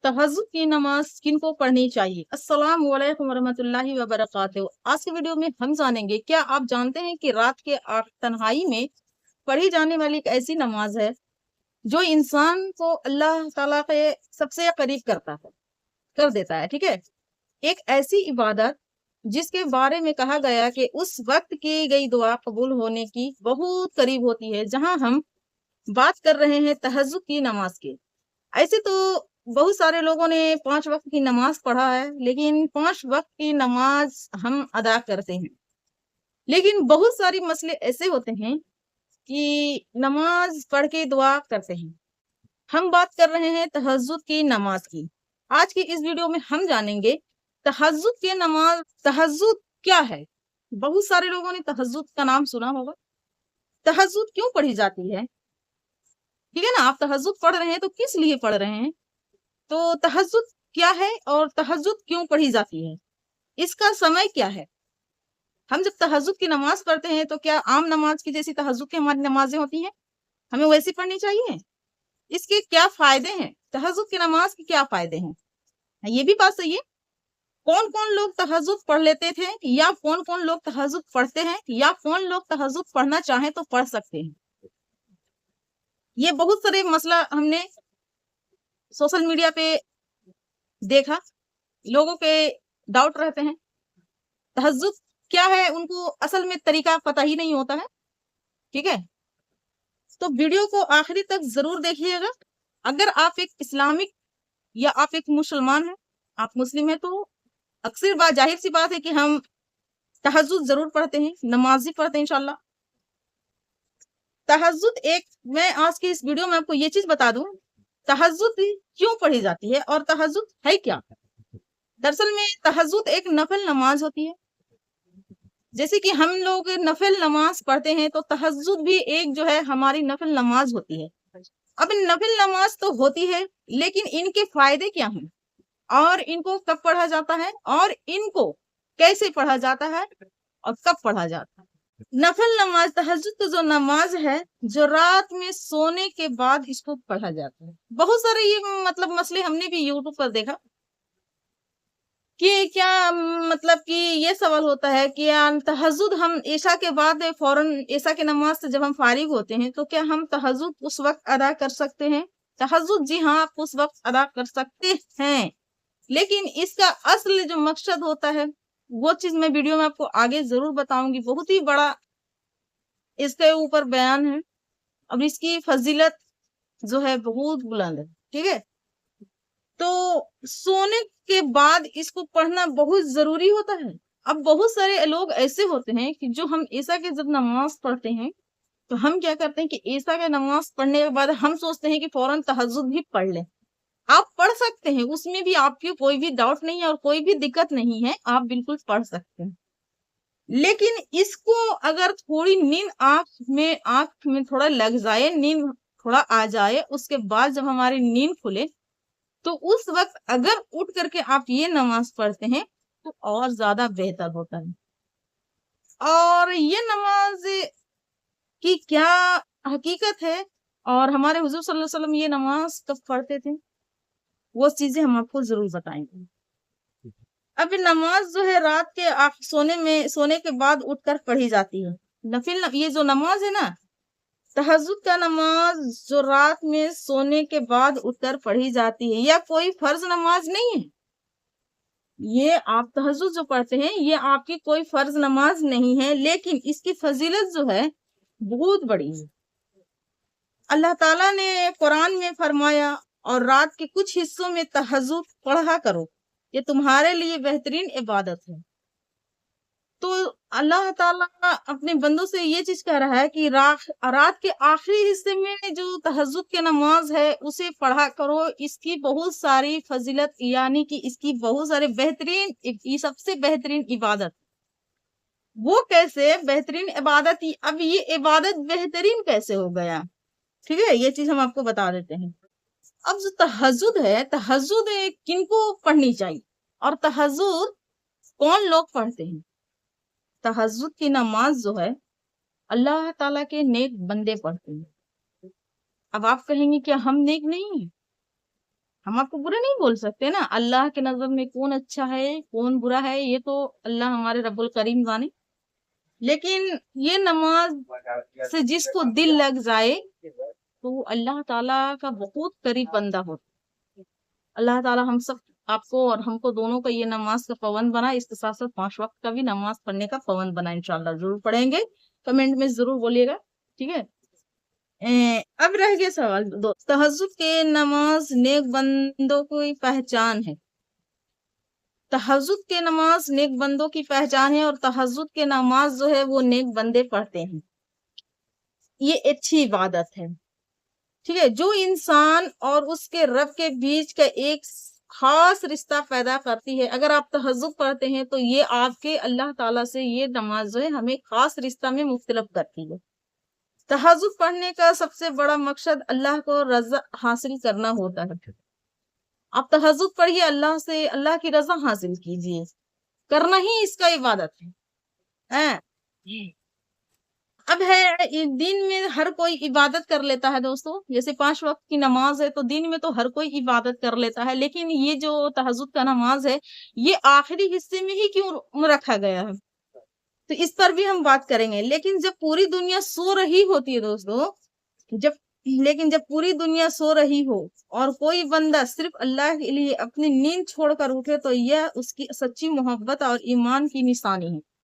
तहज्जुद की नमाज किनको पढ़नी चाहिए? अस्सलामु अलैकुम वरहमतुल्लाहि वबरकातुहू। आज के वीडियो में हम जानेंगे, क्या आप जानते हैं कि रात के तन्हाई में पढ़ी जाने वाली एक ऐसी नमाज है जो इंसान को अल्लाह ताला के सबसे करीब कर देता है। ठीक है, एक ऐसी इबादत जिसके बारे में कहा गया कि उस वक्त की गई दुआ कबूल होने की बहुत करीब होती है। जहां हम बात कर रहे हैं तहज्जुद की नमाज की। ऐसे तो बहुत सारे लोगों ने 5 वक़्त की नमाज़ पढ़ा है, लेकिन 5 वक़्त की नमाज़ हम अदा करते हैं। लेकिन बहुत सारी मसले ऐसे होते हैं कि नमाज़ पढ़ के दुआ करते हैं। हम बात कर रहे हैं तहज्जुद की नमाज़ की। आज की इस वीडियो में हम जानेंगे तहज्जुद क्या है? बहुत सारे लोगों ने तहज्जुद का नाम सुना होगा। तहज्जुद क्यों पढ़ी जाती है? ठीक है ना? आप तहज्जुद पढ़ रहे हैं तो किस लिए पढ़ रहे हैं? तो तहज्जुद क्या है और तहज्जुद क्यों पढ़ी जाती है? इसका समय क्या है? हम जब तहज्जुद की नमाज़ पढ़ते हैं तो क्या आम नमाज़ की जैसी तहज्जुद की हमारी नमाज़ें होती हैं? हमें वैसी पढ़नी चाहिए? इसके क्या फ़ायदे हैं? तहज्जुद की नमाज़ के क्या फ़ायदे हैं? ये भी बात सही है। कौन-कौन लोग तहज्जुद पढ़ लेते थे या कौन-कौन लोग तहज्जुद पढ़ते हैं या कौन लोग तहज्जुद पढ़ना चाहें तो पढ़ सकते हैं? ये बहुत सारे मसला हमने सोशल मीडिया पे देखा। लोगों के डाउट रहते हैं। तहज्जुद क्या है, उनको असल में तरीका पता ही नहीं होता है। ठीक है, तो वीडियो को आखिरी तक जरूर देखिएगा। अगर आप एक इस्लामिक या आप एक मुसलमान हैं, आप मुस्लिम हैं, तो अक्सर बात जाहिर सी बात है कि हम तहज्जुद जरूर पढ़ते हैं, नमाज़ी पढ़ते हैं इंशाल्लाह। तहज्जुद एक मैं आज की इस वीडियो में आपको ये चीज बता दूं, तहज्जुद क्यों पढ़ी जाती है और तहज्जुद है क्या। दरअसल में तहज्जुद एक नफल नमाज होती है। जैसे कि हम लोग नफिल नमाज पढ़ते हैं तो तहज्जुद भी एक जो है हमारी नफिल नमाज होती है। अब नफिल नमाज तो होती है, लेकिन इनके फायदे क्या हैं और इनको कब पढ़ा जाता है और इनको कैसे पढ़ा जाता है और कब पढ़ा जाता है। नफिल नमाज तहज्जुद तो जो नमाज है जो रात में सोने के बाद इसको पढ़ा जाता है। बहुत सारे ये मतलब मसले हमने भी यूट्यूब पर देखा कि क्या मतलब कि ये सवाल होता है कि तहज्जुद हम ईशा के बाद फौरन ईशा की नमाज से जब हम फारिग होते हैं तो क्या हम तहज्जुद उस वक्त अदा कर सकते हैं? तहज्जुद जी हाँ, आप उस वक्त अदा कर सकते हैं, लेकिन इसका असल जो मकसद होता है वो चीज मैं वीडियो में आपको आगे जरूर बताऊंगी। बहुत ही बड़ा इसके ऊपर बयान है और इसकी फजीलत जो है बहुत बुलंद है। ठीक है, तो सोने के बाद इसको पढ़ना बहुत जरूरी होता है। अब बहुत सारे लोग ऐसे होते हैं कि जो हम ईसा के जब नमाज पढ़ते हैं तो हम क्या करते हैं कि ईसा के नमाज पढ़ने के बाद हम सोचते हैं कि फौरन तहज्जुद भी पढ़ लें। आप पढ़ सकते हैं, उसमें भी आपकी कोई भी डाउट नहीं है और कोई भी दिक्कत नहीं है, आप बिल्कुल पढ़ सकते हैं। लेकिन इसको अगर थोड़ी नींद आंख में थोड़ा लग जाए, नींद थोड़ा आ जाए, उसके बाद जब हमारी नींद खुले तो उस वक्त अगर उठ करके आप ये नमाज पढ़ते हैं तो और ज्यादा बेहतर होता है। और ये नमाज की क्या हकीकत है और हमारे हुजूर सल्लल्लाहु अलैहि वसल्लम ये नमाज कब पढ़ते थे, वो चीजें हम आपको जरूर बताएंगे। अब नमाज जो है रात के सोने के बाद उठकर पढ़ी जाती है। ये जो नमाज है ना, तहज्जुद का नमाज जो रात में सोने के बाद उठकर पढ़ी जाती है, या कोई फर्ज नमाज नहीं है। ये आप तहज्जुद जो पढ़ते हैं ये आपकी कोई फर्ज नमाज नहीं है, लेकिन इसकी फजीलत जो है बहुत बड़ी है। अल्लाह ताला ने कुरान में फरमाया, और रात के कुछ हिस्सों में तहज्जुद पढ़ा करो, ये तुम्हारे लिए बेहतरीन इबादत है। तो अल्लाह ताला अपने बंदों से ये चीज कह रहा है कि रात के आखिरी हिस्से में जो तहज्जुद की नमाज है उसे पढ़ा करो। इसकी बहुत सारी फजीलत, यानी कि इसकी बहुत सारे बेहतरीन, ये सबसे बेहतरीन इबादत। वो कैसे बेहतरीन इबादत? अब ये इबादत बेहतरीन कैसे हो गया? ठीक है, ये चीज हम आपको बता देते हैं। अब जो तहज्जुद है, तहज्जुद किनको पढ़नी चाहिए और तहज्जुद कौन लोग पढ़ते हैं? तहज्जुद की नमाज जो है अल्लाह ताला के नेक बंदे पढ़ते हैं। अब आप कहेंगे क्या हम नेक नहीं हैं? हम आपको बुरा नहीं बोल सकते ना। अल्लाह के नजर में कौन अच्छा है कौन बुरा है ये तो अल्लाह हमारे रब्बुल करीम जाने। लेकिन ये नमाज से जिसको दिल लग जाए तो वो अल्लाह ताला का बहुत करीब बंदा होता है। अल्लाह ताला हम सब आपको और हमको दोनों को ये नमाज का पाबंद बना, इसके साथ साथ 5 वक्त का भी नमाज पढ़ने का पाबंद बना। इंशाल्लाह जरूर पढ़ेंगे, कमेंट में जरूर बोलिएगा, ठीक है। अब रह गया सवाल दो, तहज्जुद के नमाज नेक बंदों की पहचान है। तहज्जुद के नमाज नेक बंदों की पहचान है और तहज्जुद के नमाज जो है वो नेक बंदे पढ़ते हैं। ये अच्छी इबादत है, ठीक है। जो इंसान और उसके रब के बीच का एक खास रिश्ता पैदा करती है। अगर आप तहज्जुद पढ़ते हैं तो ये आपके अल्लाह ताला से ये नमाज जो है हमें खास रिश्ता में मुख्तलिफ करती है। तहज्जुद पढ़ने का सबसे बड़ा मकसद अल्लाह को रजा हासिल करना होता है। आप तहज्जुद पढ़िए, अल्लाह से अल्लाह की रजा हासिल कीजिए, करना ही इसका इबादत है। अब है दिन में हर कोई इबादत कर लेता है दोस्तों, जैसे 5 वक्त की नमाज है तो दिन में तो हर कोई इबादत कर लेता है, लेकिन ये जो तहज्जुद का नमाज है ये आखिरी हिस्से में ही क्यों रखा गया है, तो इस पर भी हम बात करेंगे। लेकिन जब पूरी दुनिया सो रही होती है दोस्तों, जब पूरी दुनिया सो रही हो और कोई बंदा सिर्फ अल्लाह के लिए अपनी नींद छोड़कर उठे तो यह उसकी सच्ची मोहब्बत और ईमान की निशानी है।